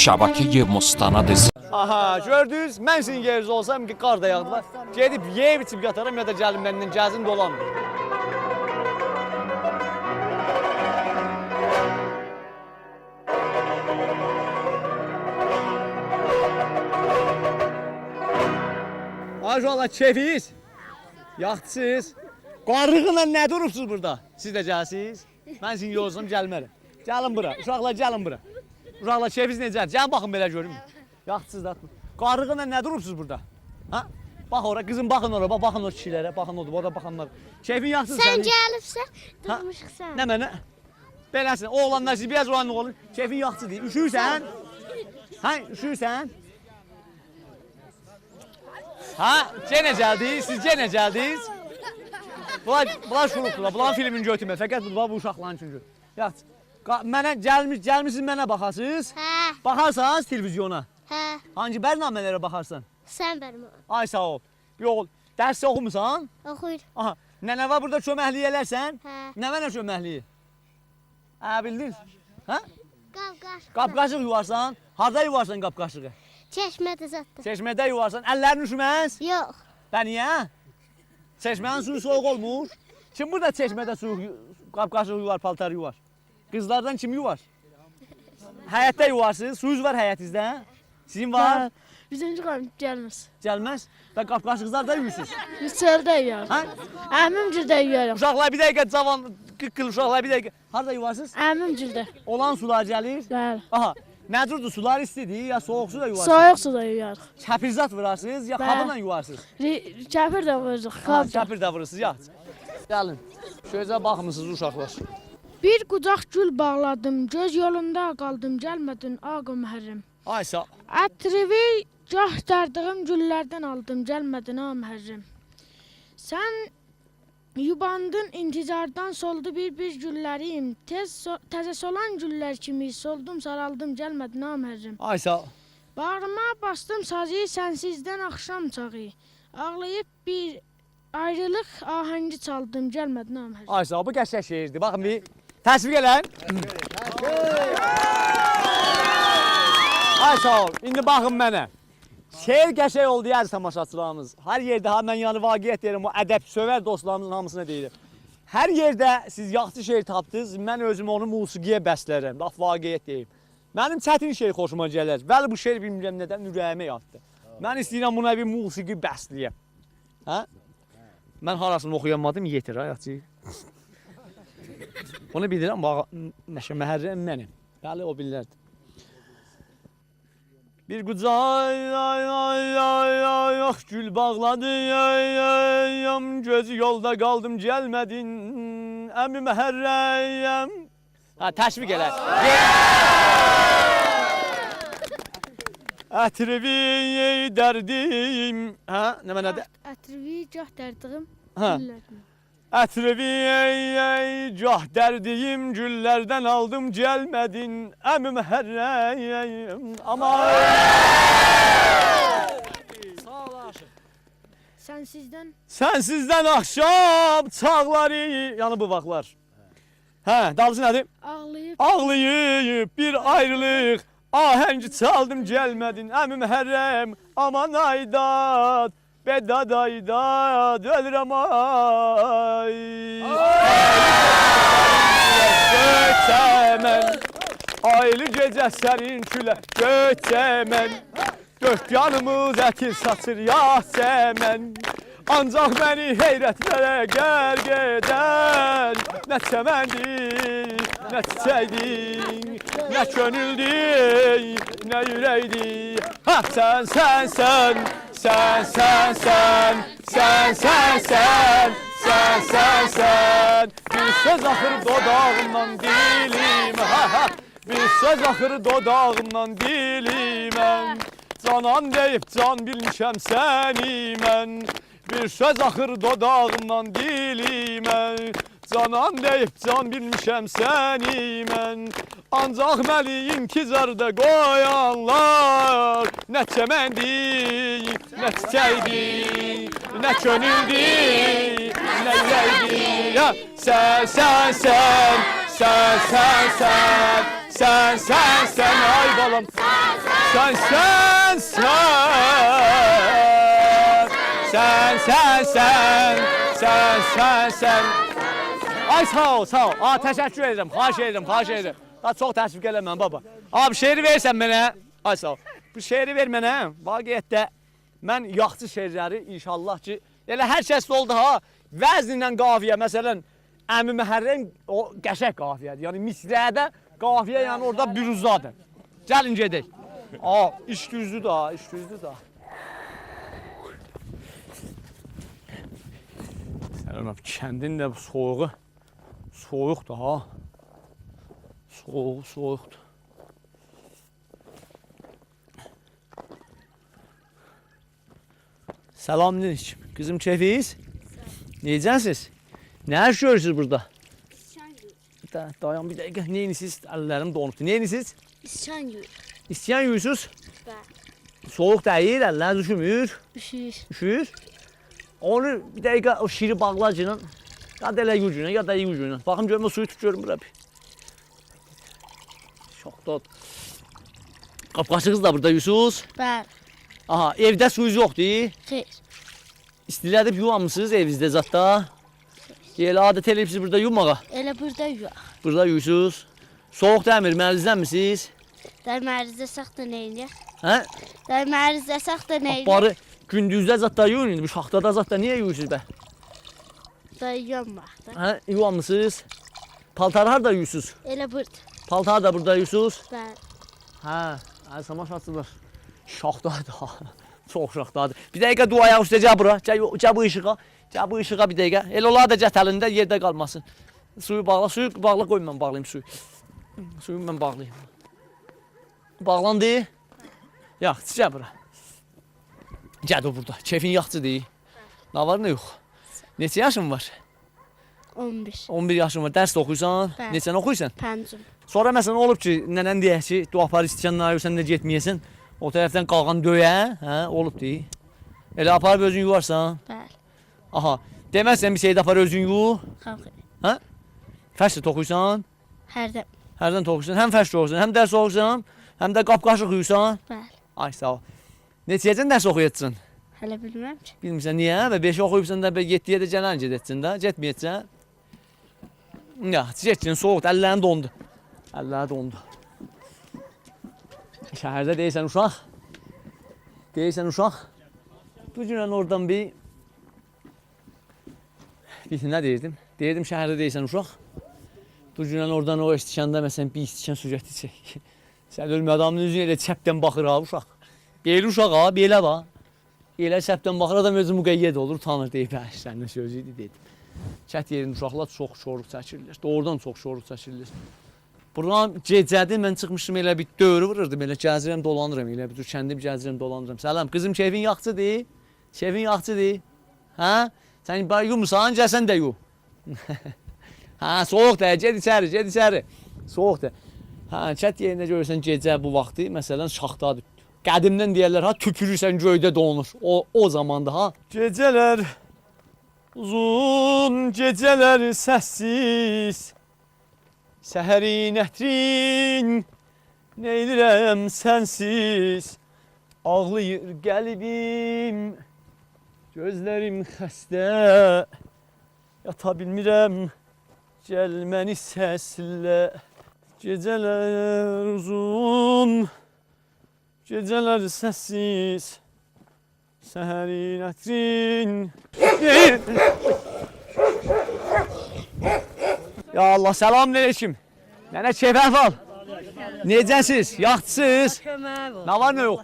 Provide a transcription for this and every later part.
Şabaki Mustanadır. Aha, gördünüz, mən sizin yerinizdə olsam ki, qar da yağdılar. Gedib yeyib içib yataram ya da gəlim məndən gəzin dolanım. Maşallah keyfiyiz, yaxçısınız. Qarığınla nə durubsuz burada? Siz də gəlsiniz. Mən sizin yolsam gəlmərəm. Gəlin bura, uşaqlar gəlin bura. Uşaqlar keyfiniz necədir? Gəlin baxın belə görün. Yaxçısınız da. Qarığınla nə durubsuz burada? Ha? Bax ora, qızım baxın ora, baxın o kişilərə, baxın orada baxanlar. Keyfin yaxşıdır Sən sənin. gəlibsən, durmuşuq sən. Nə mənə? Beləsin, oğlanlar siz biraz olanlıq olun. Keyfin yaxşı deyil. Üşürsən? Ha, üşürsən? Ha, yenə gəldiniz, siz yenə gəldiniz. Bunlar şurupdurlar, bunların filmini götürmə. Fəqət bu uşaqların üçün götür. Yaxşı. Mənə gəlmişsiniz mənə baxasınız. Hə, Baxarsanız televizyona. hə, Hangi bərnamələrə baxarsan? sən bənim Ay sağ ol. Yox, dərs oxumusan? oxuyur. Aha, nənə var burada köməklik elərsən? Hə, Nəvənə köməkliyi? Hə, bildin? Hə? qavqaş. Qapqaşıq yuvarsan? Harda yuvarsan qapqaşığı? Çeşmədə zətdə. Çeşmədə yuvarsan, əllərin üşüməz? Yox, Bə niyə? Çeşmənin suyu soğuk olmuş. Kim burada çeşmədə su qapqaşıq yuvar, paltar yuvar? Qızlardan kim yuvar? Həyətdə yuvarsınız, suyuz var həyətinizdə? Sizin var? Bizimki gəlməz. Gəlməz. Və qapqaşıqlar da yuyursunuz. Biz çöldə yuyarıq. Hə? Əmimgildə yuyarıq. Uşaqlar bir dəqiqə cavan, qıqqıl uşaqlar bir dəqiqə. Harada yuvarsınız? Əmimgildə. Olan sular gəlir. Bəli. Aha, nə cürdür sular istidir ya soğuk su da yuvarsınız? Soyuq suda yuyarıq. Kəpirzat vurarsınız ya Bəli. qabınla yuvarsınız? Kəpir də vururuq. Ha, Qabda. kəpir də vurursınız, ya. Gəlin, şöyəcə baxmısınız uşaqlar. Bir qucaq gül bağladım, göz yolunda qaldım, gəlmədin ağa məhərrim. Ay sağ. Ətrivi gah dərdığım güllərdən aldım, gəlmədin ağa məhərrim. Sən yubandın intizardan soldu bir güllərim, təzə solan güllər kimi soldum, saraldım, gəlmədin ağa məhərrim. Ay sağ. Bağrıma bastım sazı, sənsizdən axşam çağı. Ağlayıb bir ayrılıq ahəngi çaldım, gəlmədin ağa məhərrim. Ay sağ, bu qəşəng şeirdir. Baxın bir. Təsvik elən. Ay sağ ol. İndi baxın mənə. Şeir qəşəng oldu əziz tamaşaçılarımız. Hər yerdə mən yəni vaqiət deyirəm, o ədəb sövər dostlarımızın hamısına deyirəm. Hər yerdə siz yaxşı şeir tapdınız, mən özüm onu musiqiyə bəslərəm. Bax vaqiət deyim. Mənim çətin şeir xoşuma gələr. Bəli bu şeir bilmirəm nədən ürəyimə yatdı. Mən istəyirəm buna bir musiqi bəsləyəm. Hə? Mən harasını oxuyamadım, yetir ayaqçı. Onu bilirəm, Məşə Məhərrəm mənim. Bəli, o bilirdi. Bir qucaq gül bağladım, gözü yolda qaldım, gəlmədin, əmi Məhərrəm. Ha, təşviq elə. Ətrivi dərdim. Hə, nə mənədir? Ətrivi gah dərdığım Hə. güllərdən. Ətrivi gah dərdiyim güllərdən aldım, gəlmədin əmi Məhərrəm. Aman. Sağ ol aşıq. Sənsizdən axşam çağları, yəni bu vaxtlar. Hə, dalcı nədir? Ağlayıb bir ayrılıq, ahəngi çaldım, gəlmədin əmi Məhərrəm. Aman aydat. Bedad aydat ölürəm ay. Göçəmən, aylı gecə sərin külə göçəmən. Dörd yanımız ətir saçır yasəmən. Ancaq məni heyrətlərə qərq edən nə çəməndir, nə çiçəkdir, nə könüldür, nə ürəkdir. Ha, sən. Bir söz axır dodağımdan dilimə. Bir söz axır dodağımdan dilimə. Canan deyib can bilmişəm səni mən. Bir söz axır dodağımdan dilimə. Canan deyib can bilmişəm səni mən. Ancaq məni intizarda qoyanlar nə çəməndir, nə çiçəkdir, nə könüldür, nə ürəkdir. Sən ay balam. Sən. Ay sağ ol. Təşəkkür edirəm, xahiş edirəm. Daha çox təşvik eləməm baba. Abi şeiri versən mənə. Ay sağ ol. Bu şeiri ver mənə. Vaqiətdə mən yaxşı şeirləri inşallah ki, elə hər kəsdə oldu ha. Vəznlə qafiyə, məsələn, Əmi Məhərrəm o qəşəng qafiyədir. Yəni misrədə qafiyə yəni orada büruzdadır. Gəlin gedək. İş güzdür da. Sələm, kəndin də soyuqdur ha. Soyuqdur. Selamünaleyküm. Kızım keyfiyiz? Necəsiniz? Nə iş görürsünüz burada? Dayan bir dəqiqə. Neyiniz? Əllərim donubdur. Neyiniz? İsyan yuyursuz? Soğuk değil, əllər üşümür. Üşür. Onu bir dəqiqə o şiri bağlacının ya da elə yüzünə, ya da yüzünə. Baxın görüm o suyu tut görüm bura bir. Şokdod. Qapqaçığız da burada yuyursuz? Bəli. Aha, evdə suyunuz yoxdur? Xeyr. İstilədib yuvamısınız evinizdə zatda? Elə adət eləyib siz burada yummağa? Elə burada yox. Burada yuyursuz. Soğuk dəmir, mənizlənmisiniz? Dərmərizləsək də neyniyək? Hə? Dərmərizləsək də neyniyək? Barı gündüzdə zatda yuyun indi, bu şaxtada zatda niyə yuyursunuz bə? Da yuyamaqdır. Hə, yuvamısınız? Paltarı harda yuyursuz? Elə burada. Paltarı da burada yuyursuz? Bəli. Hə, samaş açılır. Şaxdadır ha. Çox şaxdadır. Bir dəqiqə duaya üstəcə bura. Gəl bu işığa. Gəl bu işığa bir dəqiqə. El olar da cətəlində yerdə qalmasın. Suyu bağla qoy mən bağlayım suyu. Suyu mən bağlayayım. Bağlandı? Yaxşı, gəl bura. Gəl o burada. Keyfin yaxşıdır. Nə var, nə yox? Neçə yaşın var? 11. 11 yaşın var. Dərs oxuyursan? Bəli. Neçəni oxuyursan? 5-cim. Sonra məsələn olub ki, nənən deyək ki, du apar istəyənlər sən də getməyəsən. O tərəfdən qalğan döyə, hə, olub deyil. Elə aparıb özün yuvarsan. Bəli. Aha, deməzsən bir şeydə aparıb özün yu. Xalqı. Hə? Fərsdə toxuyursan. Hərdən. Hərdən toxuyursan. Həm fərsdə oxuyursan, həm dərs oxuyursan, həm də qapqaşıq yuyursan. Bəli. Ay sağ ol. Neçəyəcən dərs oxuyacaqsan? Hələ bilməm ki. Bilmirsən niyə? Və 5 oxuyubsan da 7-yə də gələn gedəcəksən də, getməyəcəksən. Ya, getcin soğuqdur, əllərin dondu. Əlləri dondu. Şəhərdə deyirsən uşaq. Bu günən oradan bir nə deyirdim? Deyirdim şəhərdə deyirsən uşaq. Bu günən oradan o istikanda məsələn bir istikan su gətirəcək. Sən ölmə adamın üzünə elə çəpdən baxır ha uşaq. Belə uşaq ha, belə va. Elə çəpdən baxır adam özü müqəyyəd olur, tanır deyib hə, sənin sözü idi dedim. Çət yerində uşaqlar çox şoruq çəkirlər. Doğrudan çox şoruq çəkirlər. Buradan gecədir, mən çıxmışım elə bir dövrü vururdum, elə gəzirəm, dolanıram, elə bir kəndim gəzirəm, dolanıram. Səlam, qızım keyfin yaxşıdır? Keyfin yaxşıdır? Hə? Sən yumursan, gəlsən də yu. Hə, soğuqdur, ged içəri. Soğuqdur. Hə, çət yerində görürsən gecə bu vaxtı, məsələn, şaxtadır. Qədimdən deyərlər, ha, tüpürürsən göydə donur. O zamanda, ha. Gecələr, uzun gecələr səssiz. Səhərin ətrin, neylirəm sənsiz. Ağlayır qəlbim, gözlərim xəstə. Yata bilmirəm, gəl məni səslə. Gecələr uzun, gecələr səssiz. Səhərin ətrin. Ya Allah, selamünaleyküm. Nənə keyf əhval. Necəsiz? Yaxşısınız? Nə var nə yox?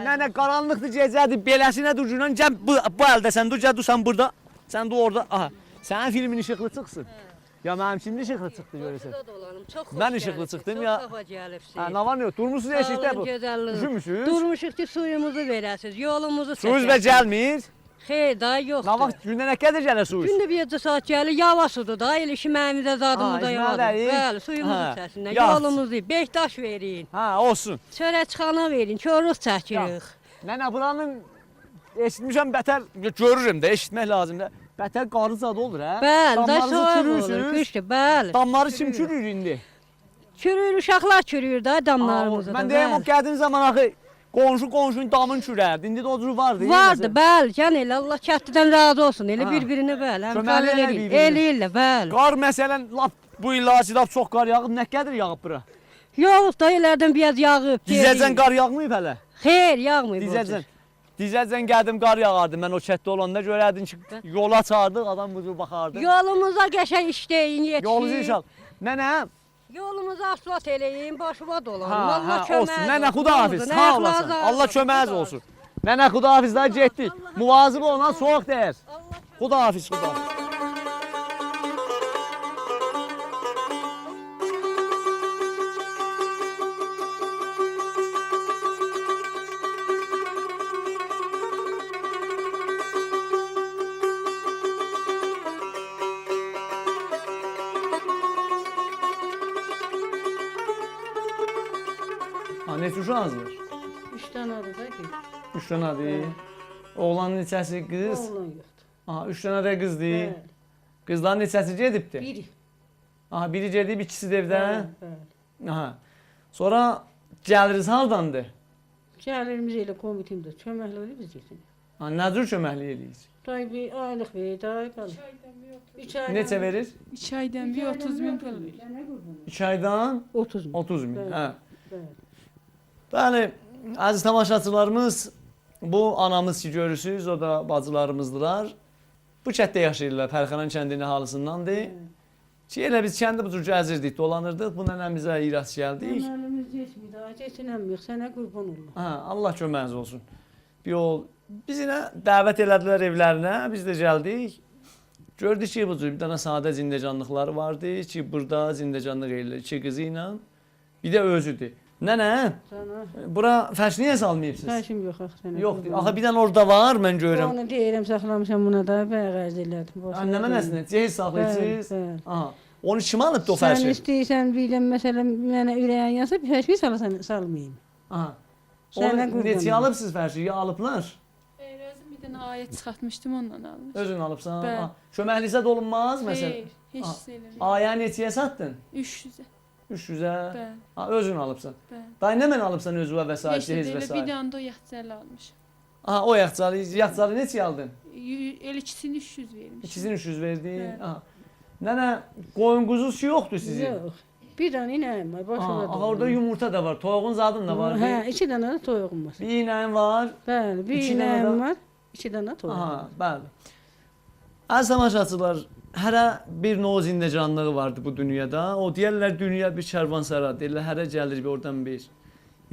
Nənə qaranlıqdır gecədir. Beləsinə durcunan gəl bu əldəsən dur, gəl dur sən burada. Sən dur orada. Aha. Sənin filmin işıqlı çıxsın. Ya mənim şimdi işıqlı çıxdı görürsən. Mən işıqlı çıxdım ya. Ha, nə var nə yox? Durmusunuz eşikdə bu. Üşümüsünüz? Durmuşuq ki suyumuzu verəsiz, yolumuzu Suyuz və gəlmir. Xeyr, daha yoxdur. Nə vaxt gündə nə qədər gəlir suyuz? Gündə bir yeddi saat gəlir, yava sudur da, el işiməyimizə zadımızda Ha, yavadır. işmə deyil. Bəli, suyumuzu Ha, çəsinlər, yaxşı. yolumuzu, Beşdaş verin, Ha, olsun. çörəkxana verin, çoruz çəkirik. Nənə buranın eşitmişəm bətər, görürüm də, eşitmək lazımdır. Bətər qarı zad olur hə? Bəli, da Damlarınızı soğuk olur, çürürsünüz. qışdır, bəli. Damları kim çürür indi? Çürüyür, uşaqlar çürüyür da Aa, damlarımızı. Mən deyəm o qədim zaman axı qonşunun damını çürərdi. İndi də o cür vardı. Vardı, bəli, can elə Allah kətdidən razı olsun. Elə Ha. bir-birinə bəli. Köməkli elə bir-birinə. Eləyirlər, bəli. Qar məsələn lap bu illərdə lap çox qar yağıb, nə qədər yağıb bura? Yox, da elədən biraz yağıb. Dizəcən qar yağmayıb hələ. Xeyr, yağmayıb. Dizəcən. Dizəcən qədim qar yağardı. Mən o kətdə olanda görərdin ki, yola çağırdıq, adam bu cür baxardı. Yolumuza qəşəng işləyin, yetişin. Yolumuzu inşallah. Nənə, Yolumuzu asfalt eləyin, başıma dolanın. ha, Allah ha, kömək olsun. Nənə Xudahafiz, olsun, sağ olasın. əxlaq Allah olsun, köməyiniz Xuda olsun. Nənə Xudahafizdən getdik. Muvazib olun, soğuq dəyər. Xudahafiz, Xudahafiz. Ha, neçə uşağınız var? 3 dənə adı da ki. 3 dənədir. Oğlanın neçəsi qız? Oğlan yoxdur. Aha, 3 dənə də qızdır. Bəli. Qızların neçəsi gedibdi? Biri. Aha, biri gedib, ikisi də evdə. Bəli. Aha. Sonra gəliriz hardandır? Gəlirimiz elə komitimdə köməkli olur biz getirir. Ha, nə cür köməklik eləyirik? Day bir aylıq verir, day qalır. 3 aydan. Neçə verir? 2 aydan bir 30 min pul verir. 2 aydan 30 min. 30 min. Bəli. Hə. Bəli. Bəli, əziz tamaşaçılarımız, bu anamız ki görürsünüz, o da bacılarımızdılar. Bu kənddə yaşayırlar, Pərxanan kəndinin halısındandır. Ki, elə biz kəndə bu cür gəzirdik, dolanırdıq, bu nənəmizə iras gəldik. Əməlimiz yetmir, daha keçinəmirik, sənə qurban olum. Hə, Allah köməyiniz olsun. Bir yol, biz yine dəvət elədilər evlərinə, biz də gəldik. Gördük ki, bu cür bir dənə sadə zindəcanlıqları vardı ki, burada zindəcanlıq eləyirlər, 2 qızı ilə, bir də özüdür. Nənə, Sana bura fəş niyə salmayıbsınız? xərcim yox axı sənə. Yox, axı bir dənə orada var, mən görürəm. Onu deyirəm, saxlamışam buna da, bəyə qərz elədim. Annəmə nəsinə, cehiz saxlayırsınız. Bəli, bəli. Aha, onu kim alıbdı o Sən fəşi? istəyirsən, biləm, məsələn, mənə ürəyin yansa bir fəşmi salasan, salmayayım. Aha, Sənə onu qurban neçə olum. alıbsınız fəşi, ya alıblar? Özüm bir dənə ayət çıxartmışdım ondan almış. Özün alıbsan. Bəli. Aha, köməklisə də olunmaz, məsələn. Xeyr, heç eləmir. Aya neçəyə satdın? 300-ə. 300-ə. Bəli, Ha, özün alıbsan. bəli. Day nə mən alıbsan özünə vəsait, Heç cehiz də elə bir vəsait? dənə də o yaxçəli almışam. Aha, o yaxçalı neçə aldın? Elə ikisini 300 vermiş. İkisini 300 verdin. Bəli. Aha. Nənə, qoyun quzusu yoxdur sizin? Yox. Bir dənə inəyim var, Aha, başına aha, orada yumurta da var, toyuğun zadın da var. Hə, 2 dənə də toyuğum var. Bir inəyin var. Bəli, bir İki dənə inəyim də- var, 2 dənə toyuğum var. Aha, bəli. Əziz tamaşaçılar, hərə bir növ zindəcanlığı vardı bu dünyada. O deyərlər dünya bir kərvansara, deyirlər hərə gəlir bir oradan bir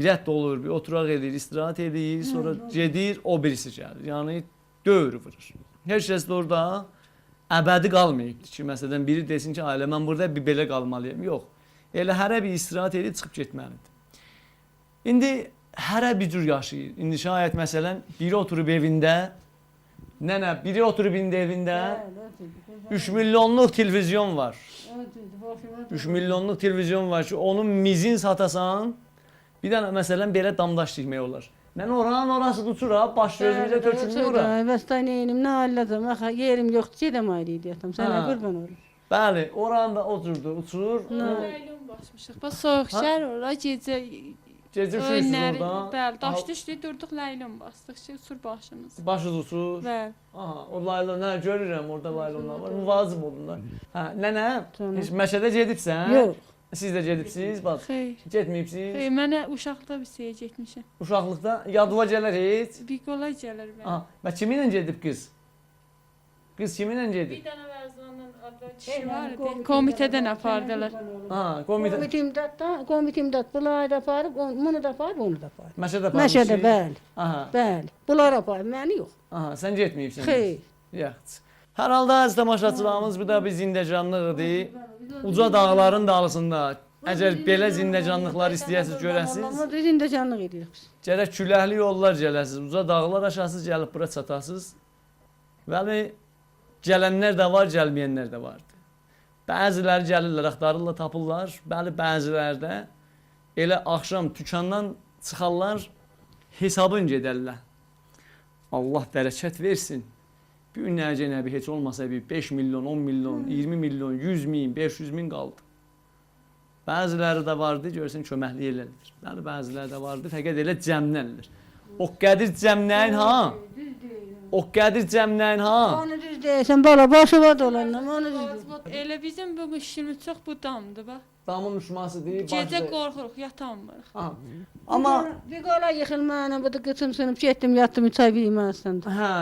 rədd olur, bir oturaq edir, istirahət edir, sonra gedir, o birisi gəlir. Yəni dövr vurur. Heç kəs də orada əbədi qalmayıbdır ki, məsələn biri desin ki, ailə mən burada bir belə qalmalıyam. Yox. Elə hərə bir istirahət edib çıxıb getməlidir. İndi hərə bir cür yaşayır. İndi şayət məsələn biri oturub evində, nənə biri oturub indi evində 3 milyonluq televizyon var. 3 milyonluq televizyon var ki, onun mizin satasan, bir dənə məsələn belə damdaş tikmək olar. Mən oranın orası uçuram, baş gözümüzə tökülmür ora. Bəs da neyim, nə halladam, axı yerim yoxdur, gedəm ayrı yatam, sənə Ha. qurban olum. Bəli, oranın da oturdu, uçur. Laylon basmışıq. Bax soyuq şəhər ora gecə Gecə üşürsünüz önləri, orada. bəli, daş düşdü, durduq laylon bastıq ki, uçur başımız. Başınız uçur. Bəli. Aha, o laylonlar görürəm, orada laylonlar var. Müvazib olunlar. Hə, nənə, Canım. heç məşədə gedibsən? Yox. Siz də gedibsiniz, bax. Xeyr. Getməyibsiniz. Xeyr, mənə uşaqda bir şeyə getmişəm. Uşaqlıqda yadıva gələr heç. Bir qolay gəlir mənə. Aha, və kiminlə gedib qız? Qız kiminlə gedib? Bir dənə vəzmanın adı kişi var idi. Komitədən apardılar. Ha, komitə. Komitimdə bunları da aparıb, bunu da aparıb, onu da aparıb. Məşədə Məşədə, bəli, Aha, bəli. Bunlar aparıb, məni yox. aha, sən getməyibsən. Xeyr. Yaxşı. Hər halda əziz tamaşaçılarımız bu da bir zindəcanlıqdır. Uca dağların dalısında. Əgər belə zindəcanlıqlar istəyəsiniz görəsiniz, Amma düzündə canlıq edirik biz. gərək küləkli yollar gələsiniz. Uca dağlar aşasınız, gəlib bura çatasınız. Bəli, gələnlər də var, gəlməyənlər də vardı. Bəziləri gəlirlər, axtarırlar, tapırlar. Bəli, bəziləri də elə axşam dükandan çıxarlar, hesabın gedərlər. Allah bərəkət versin. Bir günlərcə nəbi heç olmasa bir 5 milyon, 10 milyon, 20 milyon, 100 min, 500 min qaldı. Bəziləri də vardı, görürsən köməkli elənilir. Yəni bəziləri də vardı, fəqət elə cəmlənir. O qədir cəmləyin ha? O qədir cəmləyin ha? Onu düz deyirsən, bala başı var dolanam, onu düz deyirsən. Elə bizim bu işimiz çox bu damdır bax. Damın uçması deyil, Gecə qorxuruq, yatamırıq. Aha. Amma Bir qola yıxıl mənə, bu da qıçım sınıb, getdim, yatdım, çay yeyməzsən. hə.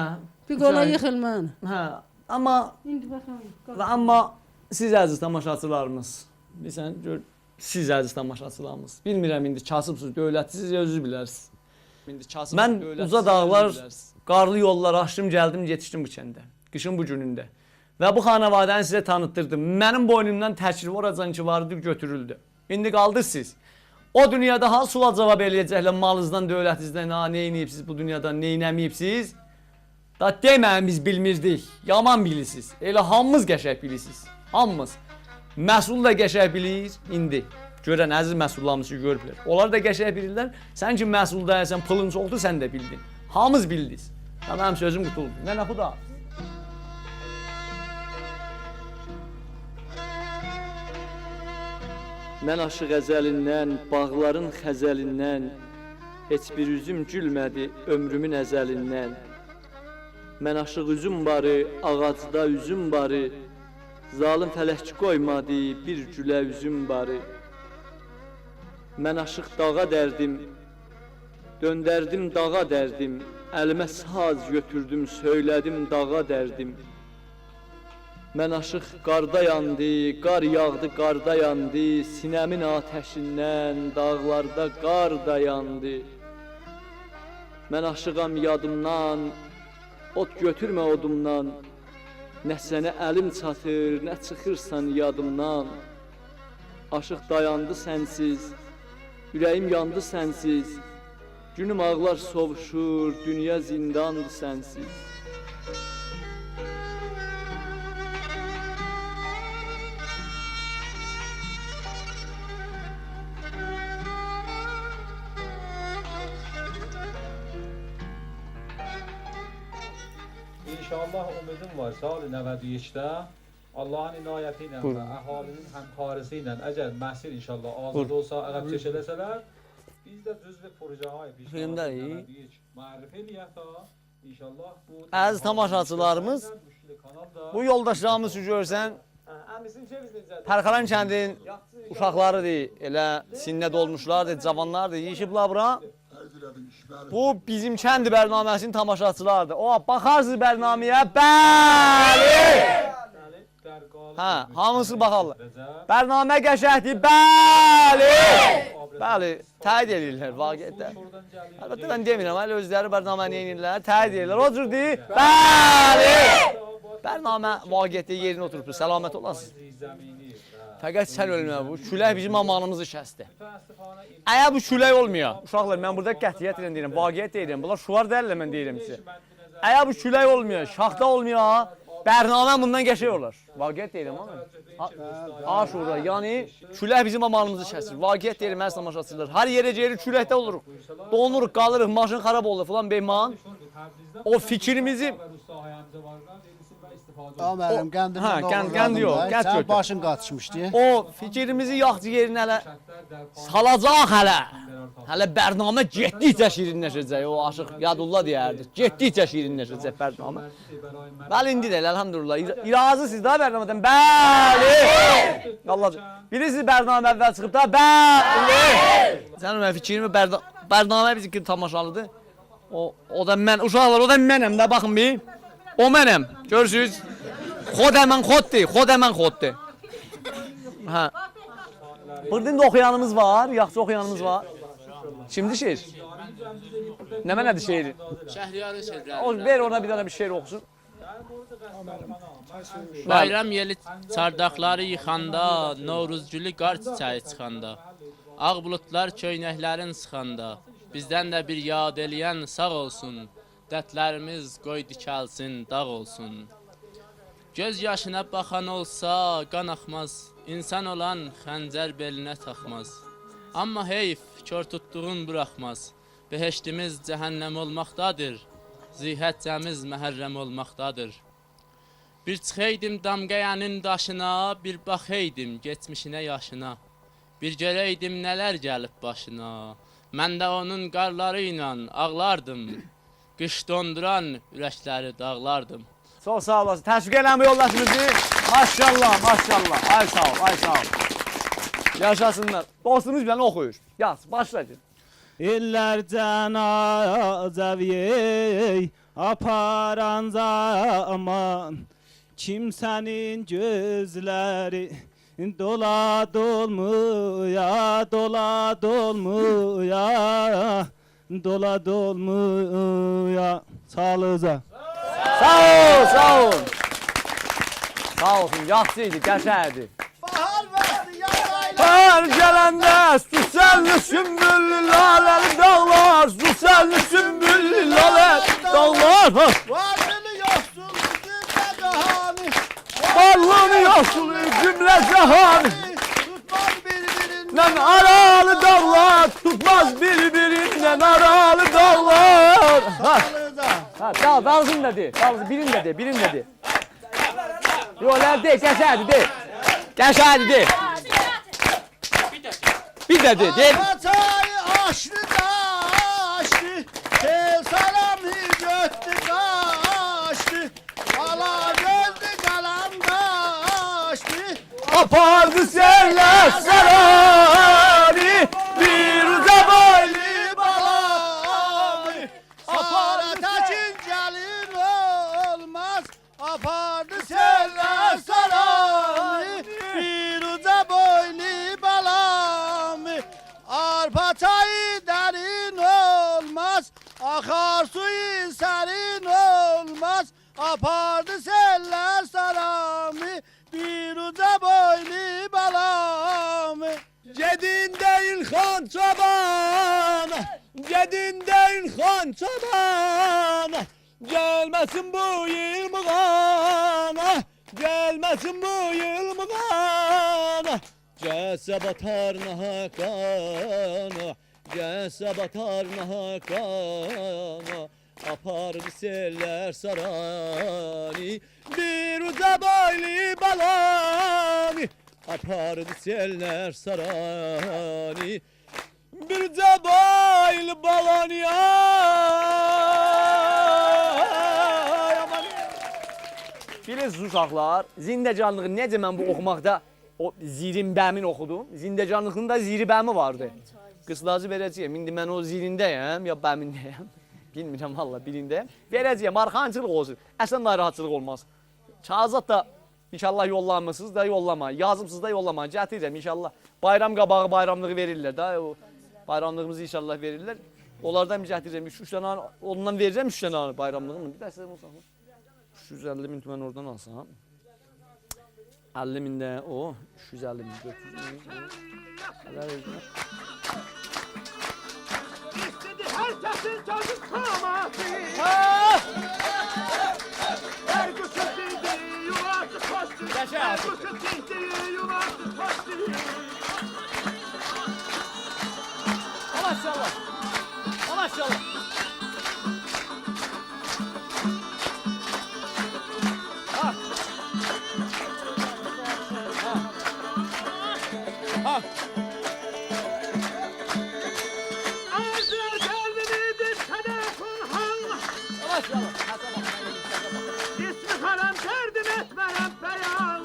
Bir qola güzel. yıxıl mənə. Hə. Amma İndi baxalım. və amma siz əziz tamaşaçılarımız, bilirsən, gör, siz əziz tamaşaçılarımız. Bilmirəm indi kasıbsınız, dövlətsiz özünüz bilərsiniz. İndi kasıb mən uca dağlar, qarlı yollar aşdım, gəldim, yetişdim bu kəndə. Qışın bu günündə. Və bu xanavadəni sizə tanıtdırdım. Mənim boynumdan təklif oracan ki vardı, götürüldü. İndi qaldınız siz. O dünyada hansı sual cavab eləyəcəklər malınızdan, dövlətinizdən, nə edibsiz bu dünyada, nə etməyibsiz? Da deməyin biz bilmirdik. Yaman bilirsiniz. Elə hamımız qəşəng bilirsiniz. Hamımız. Məsul da qəşəng bilir indi. Görən əziz məsullarımız ki görüblər. Onlar da qəşəng bilirlər. Sən ki məsuldayəsən, pılın çoxdur, sən də bildin. Hamımız bildik. Mənim sözüm qutuldu. Nə xuda? Mən aşıq əzəlindən, bağların xəzəlindən, heç bir üzüm gülmədi ömrümün əzəlindən. Mən aşıq üzüm barı, ağacda üzüm barı, zalim fələk qoymadı bir gülə üzüm barı. Mən aşıq dağa dərdim, döndərdim dağa dərdim, əlimə saz götürdüm, söylədim dağa dərdim. Mən aşıq qarda yandı, qar yağdı, qarda yandı, sinəmin atəşindən dağlarda qar da yandı. Mən aşığam yadımdan, ot götürmə odumdan, nə sənə əlim çatır, nə çıxırsan yadımdan. Aşıq dayandı sənsiz, ürəyim yandı sənsiz, günüm ağlar sovuşur, dünya zindandı sənsiz. İnşallah umudum var sal 93-də Allahın inayəti ilə və əhalinin həmkarısı ilə əgər məhsil inşallah azad olsa, əgər çeşələsələr biz də düzlük projeyi mərif eləyək da inşallah bu əziz tamaşaçılarımız bu yoldaşlarımız ki görsən Pərxalan kəndin uşaqlarıdır, elə sinnə dolmuşlardır, cavanlardır, yiyişiblər bura. Bu bizim kəndi bərnaməsinin tamaşaçılarıdır. O baxarsınız bərnaməyə, bəli! Hə, hamısı baxarlar. Bərnamə qəşəngdir, bəli! Bəli, təyin edirlər vaqiətdə. Əlbəttə mən demirəm, hələ özləri bərnaməni edirlər, təyin edirlər. O cürdür, bəli! Bərnamə vaqiətdə yerinə oturubdur, səlamət olasınız. Fəqət sən ölmə bu, külək bizim amanımızı kəsdi. Əgər bu külək olmuyor, uşaqlar mən burada qətiyyət ilə deyirəm, vaqiət deyirəm, bunlar şuvar dəllə mən deyirəm sizə. Əgər bu külək olmuyor, şaxta olmuyor, bərnamə bundan qəşəng olar. Vaqiət deyirəm ama. Aşura, yəni külək bizim amanımızı kəsir. Vaqiət deyirəm, əziz tamaşaçılar. Hər yerə gəlirik, küləkdə oluruq. Donuruq, qalırıq, maşın xarab olur filan beyman. O fikrimizi Mənim qənd yox, qənd sən götür. başın qatışmışdı. O fikrimizi yaxçı yerinə hələ salacaq hələ. Hələ bərnamə getdikcə şirinləşəcək. O aşıq Yadullah deyərdi. Getdikcə şirinləşəcək bərnamə. Bəli, indi də elhamdülillah. İrazısınız da bərnamədən. Bəli! Allah. Bilirsiniz bərnamə əvvəl çıxıb da. Bəli! Sənin mən fikrimi bərnamə bizim tamaşalıdır. O da mən, uşaqlar, o da mənəm də baxın bir. O mənəm, görürsünüz? Xod həmən xoddur. Hə. Burada indi oxuyanımız var, yaxşı oxuyanımız var. Kimdir şeir? Nə mənədir şeiri? Şəhriyarı şeirləri. O ver ona bir dənə bir şeir oxusun. Bayram yeli çardaqları yıxanda, Novruzgülü qar çiçəyi çıxanda, ağ buludlar köynəklərin sıxanda, bizdən də bir yad eləyən sağ olsun, dərdlərimiz qoy dikəlsin, dağ olsun. Göz yaşına baxan olsa qan axmaz, insan olan xəncər belinə taxmaz. Amma heyf, kör tutduğun buraxmaz, behəştimiz cəhənnəm olmaqdadır, zihətcəmiz məhərrəm olmaqdadır. Bir çıxaydım damqayanın daşına, bir baxaydım geçmişinə yaşına. Bir görəydim nələr gəlib başına. Mən də onun qarları ilə ağlardım. Qış donduran ürəkləri dağlardım. Çox sağ olasın. Təşviq eləmə yoldaşımızı. Maşallah, maşallah. Ay sağ ol, ay sağ ol. Yaşasınlar. Dostumuz beni oxuyur. Yaz, başla ki. İller cenazəviy aparan zaman kimsenin gözleri dola dolmuya, dola dolmuya, dola dolmuya. Sağlığınıza. Sağ ol, sağ ol. Sağ olsun, yaxşıydı, qəşərdi. Bahar gələndə süsəlli sümbüllü laləli dağlar, süsəlli sümbüllü laləli dağlar. Varlığını yoxsul cümlə cahanı, Varlığını yoxsul cümlə cahanı. tutmaz birbirinden Nen aralı dağlar, tutmaz birbirinden aralı dağlar. Ha, sağlığına. dalsın dedi, dalsın, birin dedi, birin dedi. Yo, lan de, qəşərdi de. Qəşərdi de. Bir dedi, de. Hatayı aştı da aştı, tel salamı götdü kaçtı, ala gözlü kalan da açtı. Apardı senler sarani, bir uca boylu Balamı Apara taçın gelin olmaz, apardı seller salamı, bir uca boylu balamı. Arpa çayı derin olmaz, akar suyu serin olmaz, apardı seller salamı, bir uca boylu balamı. Gedin deyin xan çobana, gedin deyin xan çobana. Gelmesin bu yıl mıqana, gelmesin bu yıl mıqana. Cəsə batar nahaqana, cəsə batar nahaqana. Apardı seller sarani, bir uca boylu balani. Apardı seller sarani, bir uca boylu balani. Ay, aman. Bilirsiniz uşaqlar, zindəcanlığı necə mən bu oxumaqda o zirimbəmin oxudum. Zindəcanlığında ziribəmi vardı. Qıslacı verəcəyəm. İndi mən o zirindəyəm ya bəmindəyəm. Bilmirəm valla birindəyəm. Verəcəyəm, arxançılıq olsun. Əslən narahatçılıq olmaz. Kağızat da inşallah yollanmısınız da yollama. Yazımsız da yollama. Gətirirəm inşallah. Bayram qabağı bayramlığı verirlər da. O bayramlığımızı inşallah verirlər. Onlardan bir gətirirəm. 3 dənə ondan verəcəm 3 dənə bayramlığımı. Bir də sizə olsun. 350 min tümən oradan alsam. 50 min də o. 350 min. 400 min. Herkesin çocuk kaması, her kuşun bildiği yuvası koştu, her kuşun bildiği yuvası koştu. Maşallah. Maşallah. Ha. Ha. Ha. İsmi kalem derdim etmeden beyan.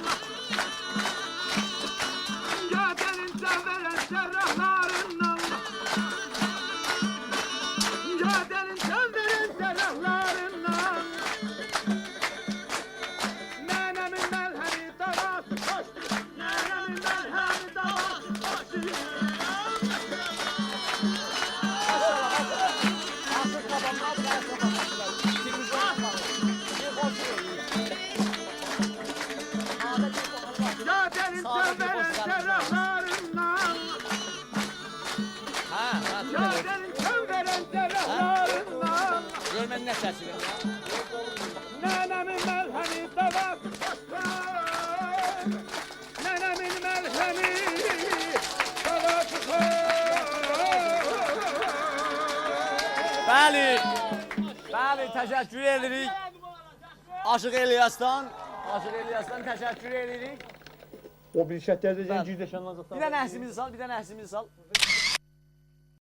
Gödenin veren cerrahlarından, gödenin veren cerrahlarından. Nenemin melhemi davası koştu, nenemin melhemi davası koştu. Gödenin veren cerrahlarından, gödenin veren cerrahlarından. Görmenin ne sesi var? Nenemin melhemi davası koştu, nenemin melhemi davası koştu. Bəli. Bəli, təşəkkür edirik. Aşıq Elyasdan təşəkkür edirik. O bir şəhətlərdə Bəli. girdə şanlan Bir dənə əhlimizi sal, bir dənə əhlimizi sal.